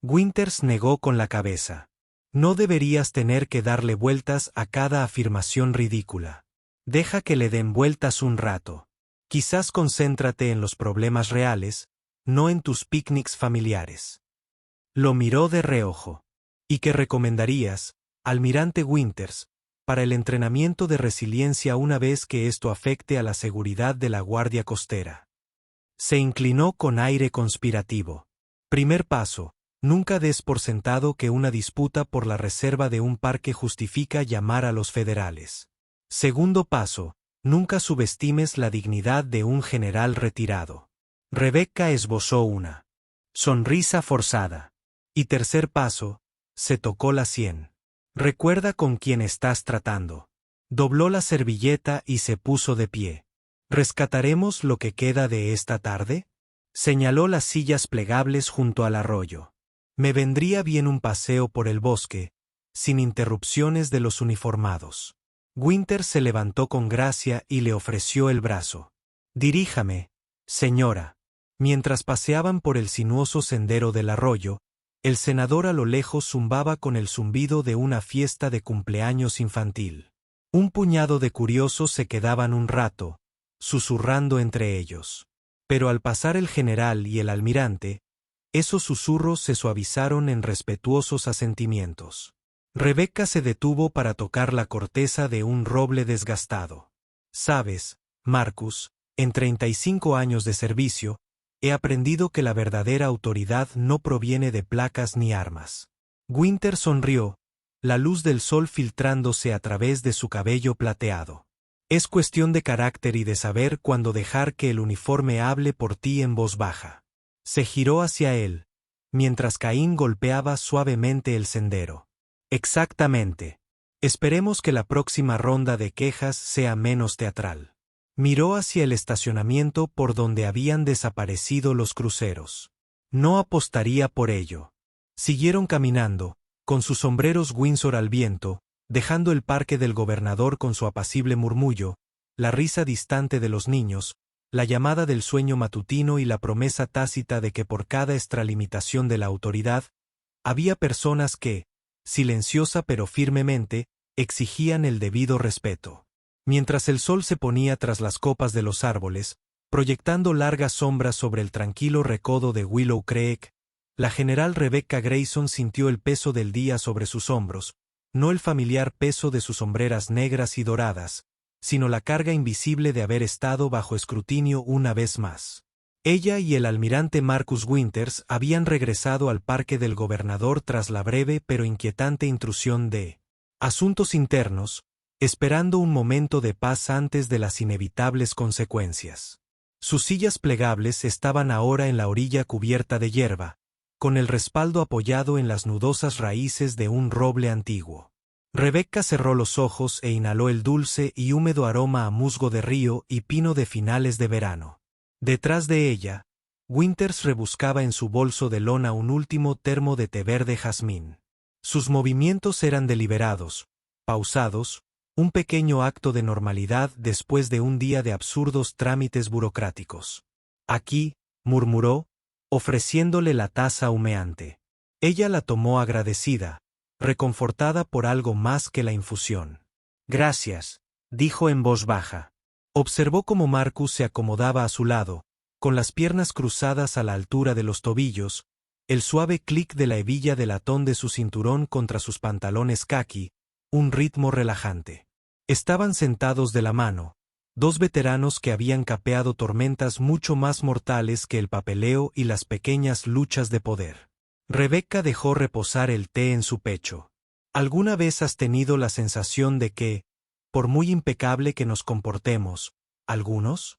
Winters negó con la cabeza. No deberías tener que darle vueltas a cada afirmación ridícula. Deja que le den vueltas un rato. Quizás concéntrate en los problemas reales, no en tus picnics familiares. Lo miró de reojo. ¿Y qué recomendarías, almirante Winters, para el entrenamiento de resiliencia una vez que esto afecte a la seguridad de la Guardia Costera? Se inclinó con aire conspirativo. Primer paso, nunca des por sentado que una disputa por la reserva de un parque justifica llamar a los federales. Segundo paso, nunca subestimes la dignidad de un general retirado. Rebecca esbozó una sonrisa forzada. Y tercer paso, se tocó la sien. Recuerda con quién estás tratando. Dobló la servilleta y se puso de pie. ¿Rescataremos lo que queda de esta tarde? Señaló las sillas plegables junto al arroyo. Me vendría bien un paseo por el bosque, sin interrupciones de los uniformados. Winters se levantó con gracia y le ofreció el brazo. Diríjame, señora. Mientras paseaban por el sinuoso sendero del arroyo, el senador a lo lejos zumbaba con el zumbido de una fiesta de cumpleaños infantil. Un puñado de curiosos se quedaban un rato, susurrando entre ellos. Pero al pasar el general y el almirante, esos susurros se suavizaron en respetuosos asentimientos. Rebecca se detuvo para tocar la corteza de un roble desgastado. Sabes, Marcus, en 35 años de servicio, he aprendido que la verdadera autoridad no proviene de placas ni armas. Winters sonrió, la luz del sol filtrándose a través de su cabello plateado. Es cuestión de carácter y de saber cuándo dejar que el uniforme hable por ti en voz baja. Se giró hacia él, mientras Caín golpeaba suavemente el sendero. Exactamente. Esperemos que la próxima ronda de quejas sea menos teatral. Miró hacia el estacionamiento por donde habían desaparecido los cruceros. No apostaría por ello. Siguieron caminando, con sus sombreros Windsor al viento, dejando el parque del gobernador con su apacible murmullo, la risa distante de los niños, la llamada del sueño matutino y la promesa tácita de que por cada extralimitación de la autoridad, había personas que, silenciosa pero firmemente, exigían el debido respeto. Mientras el sol se ponía tras las copas de los árboles, proyectando largas sombras sobre el tranquilo recodo de Willow Creek, la general Rebecca Grayson sintió el peso del día sobre sus hombros, no el familiar peso de sus sombreras negras y doradas, sino la carga invisible de haber estado bajo escrutinio una vez más. Ella y el almirante Marcus Winters habían regresado al parque del gobernador tras la breve pero inquietante intrusión de asuntos internos, esperando un momento de paz antes de las inevitables consecuencias. Sus sillas plegables estaban ahora en la orilla cubierta de hierba, con el respaldo apoyado en las nudosas raíces de un roble antiguo. Rebecca cerró los ojos e inhaló el dulce y húmedo aroma a musgo de río y pino de finales de verano. Detrás de ella, Winters rebuscaba en su bolso de lona un último termo de té verde jazmín. Sus movimientos eran deliberados, pausados, un pequeño acto de normalidad después de un día de absurdos trámites burocráticos. Aquí, murmuró, ofreciéndole la taza humeante. Ella la tomó agradecida, reconfortada por algo más que la infusión. Gracias, dijo en voz baja. Observó cómo Marcus se acomodaba a su lado, con las piernas cruzadas a la altura de los tobillos, el suave clic de la hebilla de latón de su cinturón contra sus pantalones caqui, un ritmo relajante. Estaban sentados de la mano, dos veteranos que habían capeado tormentas mucho más mortales que el papeleo y las pequeñas luchas de poder. Rebecca dejó reposar el té en su pecho. ¿Alguna vez has tenido la sensación de que, por muy impecable que nos comportemos, algunos?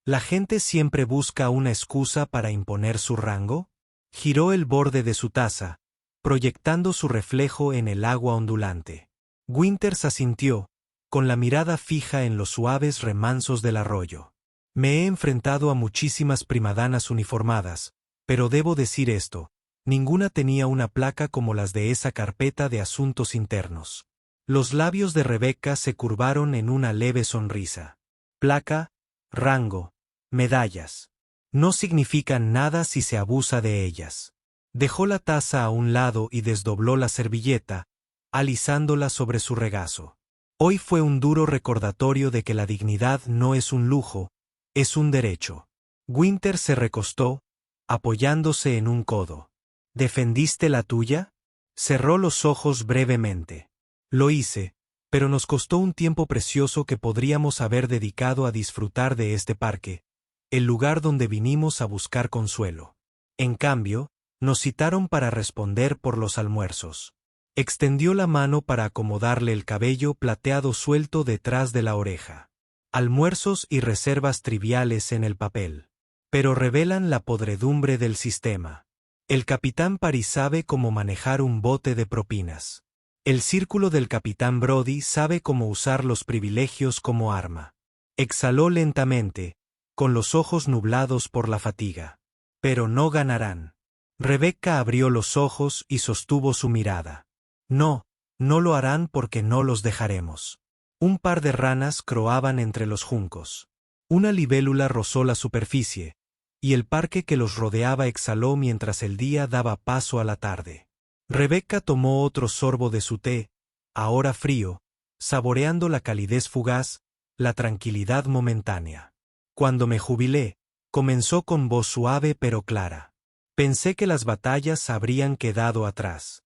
¿La gente siempre busca una excusa para imponer su rango? Giró el borde de su taza, proyectando su reflejo en el agua ondulante. Winters asintió, con la mirada fija en los suaves remansos del arroyo. Me he enfrentado a muchísimas primadanas uniformadas, pero debo decir esto, ninguna tenía una placa como las de esa carpeta de asuntos internos. Los labios de Rebecca se curvaron en una leve sonrisa. Placa, rango, medallas. No significan nada si se abusa de ellas. Dejó la taza a un lado y desdobló la servilleta, alisándola sobre su regazo. Hoy fue un duro recordatorio de que la dignidad no es un lujo, es un derecho. Winter se recostó, apoyándose en un codo. ¿Defendiste la tuya? Cerró los ojos brevemente. Lo hice, pero nos costó un tiempo precioso que podríamos haber dedicado a disfrutar de este parque, el lugar donde vinimos a buscar consuelo. En cambio, nos citaron para responder por los almuerzos. Extendió la mano para acomodarle el cabello plateado suelto detrás de la oreja. Almuerzos y reservas triviales en el papel. Pero revelan la podredumbre del sistema. El capitán Parry sabe cómo manejar un bote de propinas. El círculo del capitán Brody sabe cómo usar los privilegios como arma. Exhaló lentamente, con los ojos nublados por la fatiga. Pero no ganarán. Rebecca abrió los ojos y sostuvo su mirada. No, no lo harán porque no los dejaremos. Un par de ranas croaban entre los juncos. Una libélula rozó la superficie, y el parque que los rodeaba exhaló mientras el día daba paso a la tarde. Rebecca tomó otro sorbo de su té, ahora frío, saboreando la calidez fugaz, la tranquilidad momentánea. Cuando me jubilé, comenzó con voz suave pero clara. Pensé que las batallas habrían quedado atrás.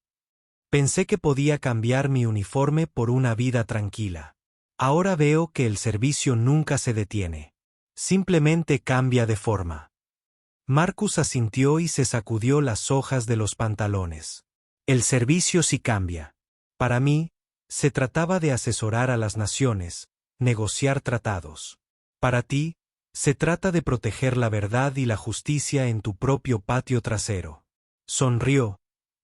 Pensé que podía cambiar mi uniforme por una vida tranquila. Ahora veo que el servicio nunca se detiene. Simplemente cambia de forma. Marcus asintió y se sacudió las hojas de los pantalones. El servicio sí cambia. Para mí, se trataba de asesorar a las naciones, negociar tratados. Para ti, se trata de proteger la verdad y la justicia en tu propio patio trasero. Sonrió,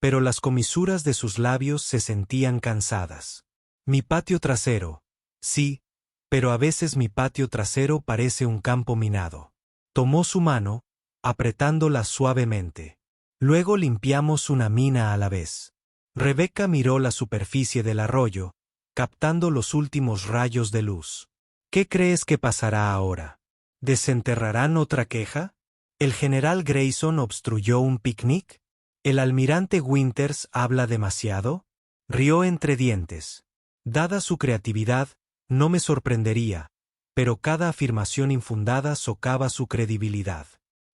pero las comisuras de sus labios se sentían cansadas. Mi patio trasero, sí, pero a veces mi patio trasero parece un campo minado. Tomó su mano, apretándola suavemente. Luego limpiamos una mina a la vez. Rebecca miró la superficie del arroyo, captando los últimos rayos de luz. ¿Qué crees que pasará ahora? ¿Desenterrarán otra queja? ¿El general Grayson obstruyó un picnic? ¿El almirante Winters habla demasiado? Rió entre dientes. Dada su creatividad, no me sorprendería, pero cada afirmación infundada socava su credibilidad.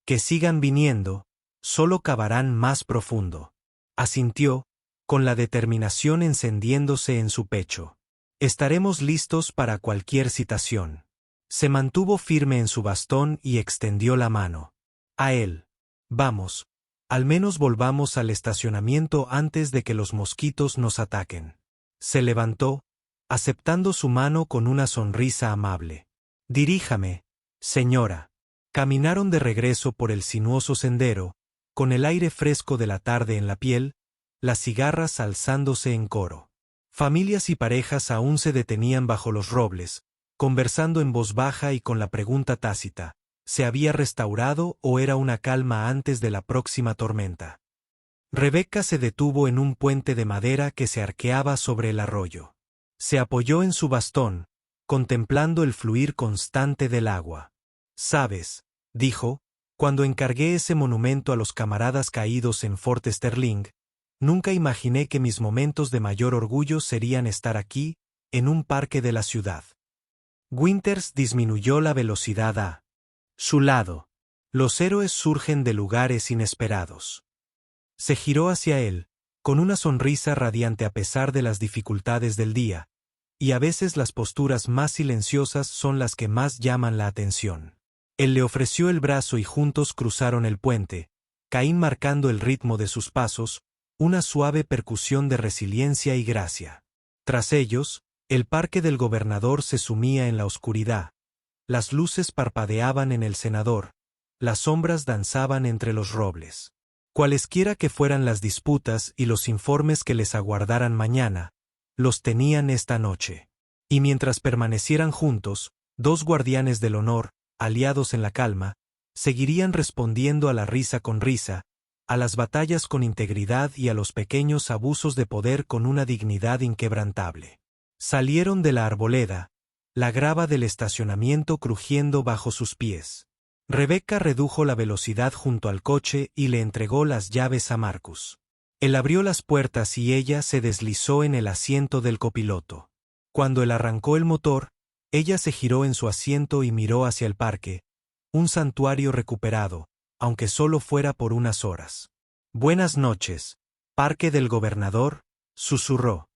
Que sigan viniendo, solo cavarán más profundo. Asintió, con la determinación encendiéndose en su pecho. Estaremos listos para cualquier citación. Se mantuvo firme en su bastón y extendió la mano. A él. Vamos. Al menos volvamos al estacionamiento antes de que los mosquitos nos ataquen. Se levantó, aceptando su mano con una sonrisa amable. Diríjame, señora. Caminaron de regreso por el sinuoso sendero, con el aire fresco de la tarde en la piel, las cigarras alzándose en coro. Familias y parejas aún se detenían bajo los robles, conversando en voz baja y con la pregunta tácita. ¿Se había restaurado o era una calma antes de la próxima tormenta? Rebecca se detuvo en un puente de madera que se arqueaba sobre el arroyo. Se apoyó en su bastón, contemplando el fluir constante del agua. «Sabes», dijo, «cuando encargué ese monumento a los camaradas caídos en Fort Sterling, nunca imaginé que mis momentos de mayor orgullo serían estar aquí, en un parque de la ciudad». Winters disminuyó la velocidad a su lado. Los héroes surgen de lugares inesperados. Se giró hacia él, con una sonrisa radiante a pesar de las dificultades del día, y a veces las posturas más silenciosas son las que más llaman la atención. Él le ofreció el brazo y juntos cruzaron el puente, Caín marcando el ritmo de sus pasos, una suave percusión de resiliencia y gracia. Tras ellos, el parque del gobernador se sumía en la oscuridad. Las luces parpadeaban en el cenador, las sombras danzaban entre los robles. Cualesquiera que fueran las disputas y los informes que les aguardaran mañana, los tenían esta noche. Y mientras permanecieran juntos, dos guardianes del honor, aliados en la calma, seguirían respondiendo a la risa con risa, a las batallas con integridad y a los pequeños abusos de poder con una dignidad inquebrantable. Salieron de la arboleda, la grava del estacionamiento crujiendo bajo sus pies. Rebecca redujo la velocidad junto al coche y le entregó las llaves a Marcus. Él abrió las puertas y ella se deslizó en el asiento del copiloto. Cuando él arrancó el motor, ella se giró en su asiento y miró hacia el parque, un santuario recuperado, aunque solo fuera por unas horas. «Buenas noches, Parque del Gobernador», susurró.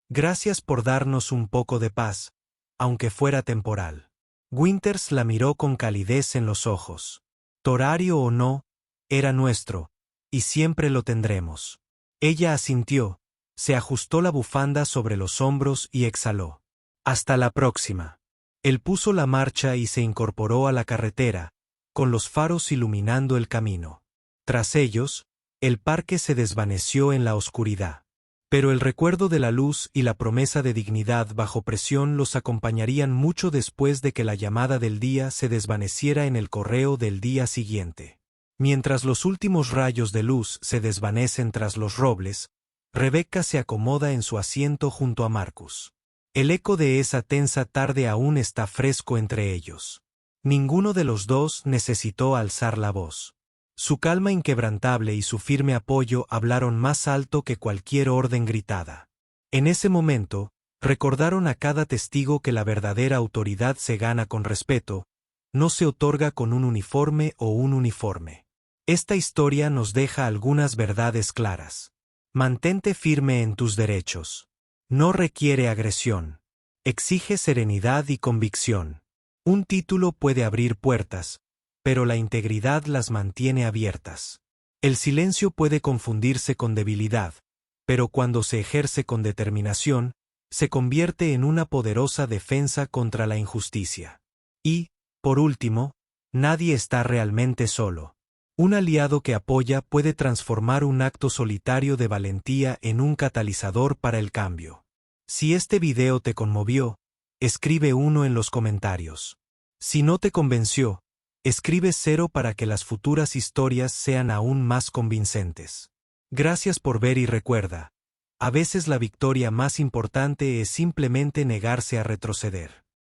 «Gracias por darnos un poco de paz, aunque fuera temporal». Winters la miró con calidez en los ojos. «Torario o no, era nuestro, y siempre lo tendremos». Ella asintió, se ajustó la bufanda sobre los hombros y exhaló. «Hasta la próxima». Él puso la marcha y se incorporó a la carretera, con los faros iluminando el camino. Tras ellos, el parque se desvaneció en la oscuridad. Pero el recuerdo de la luz y la promesa de dignidad bajo presión los acompañarían mucho después de que la llamada del día se desvaneciera en el correo del día siguiente. Mientras los últimos rayos de luz se desvanecen tras los robles, Rebecca se acomoda en su asiento junto a Marcus. El eco de esa tensa tarde aún está fresco entre ellos. Ninguno de los dos necesitó alzar la voz. Su calma inquebrantable y su firme apoyo hablaron más alto que cualquier orden gritada. En ese momento, recordaron a cada testigo que la verdadera autoridad se gana con respeto, no se otorga con un uniforme o un uniforme. Esta historia nos deja algunas verdades claras. Mantente firme en tus derechos. No requiere agresión. Exige serenidad y convicción. Un título puede abrir puertas, pero la integridad las mantiene abiertas. El silencio puede confundirse con debilidad, pero cuando se ejerce con determinación, se convierte en una poderosa defensa contra la injusticia. Y, por último, nadie está realmente solo. Un aliado que apoya puede transformar un acto solitario de valentía en un catalizador para el cambio. Si este video te conmovió, escribe 1 en los comentarios. Si no te convenció, escribe 0 para que las futuras historias sean aún más convincentes. Gracias por ver y recuerda, a veces la victoria más importante es simplemente negarse a retroceder.